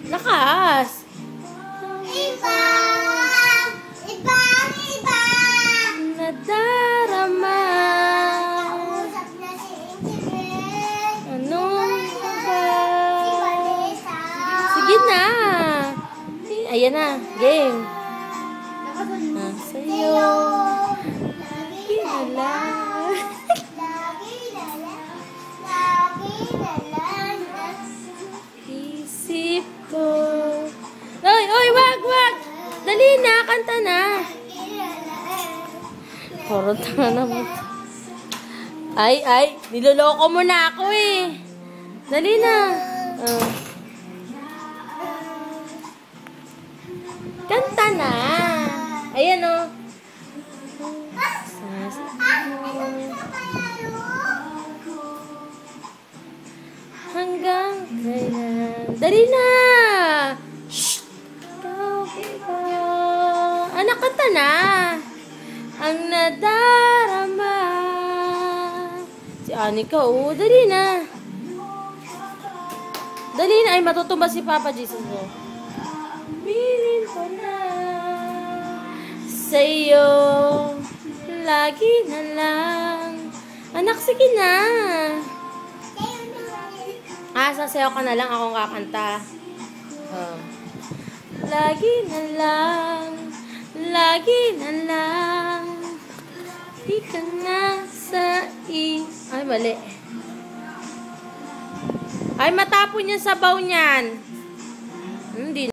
Lakas! Iba! Iba! Iba! Nadarama. Kausap na si Ingrid. Anong ba? Si Vanessa. Sige na. Ayan na. Game. Sa'yo. Lagi na lang. Lagi na lang. Lagi na lang. Isip ko. Oy, oy, wag, wag. Dali na, kanta na. Puro tanga naman. Ay, niloloko mo na ako eh. Dali na. Kanta na. Ayan o. Hanggang kailan. Dali na. Shh. Anak, kanta na. Ang nadarama. Si Anika, oh. Dali na. Dali na. Ay, matutumba si Papa Jesus, oh. Bilin ko na sa'yo. Lagi na lang. Anak, sige na. Sasayaw ka na lang. Akong kakanta. Lagi na lang. Lagi na lang. Di ka na sa Ay, mali. Ay, matapon yung sabaw niyan. Hindi.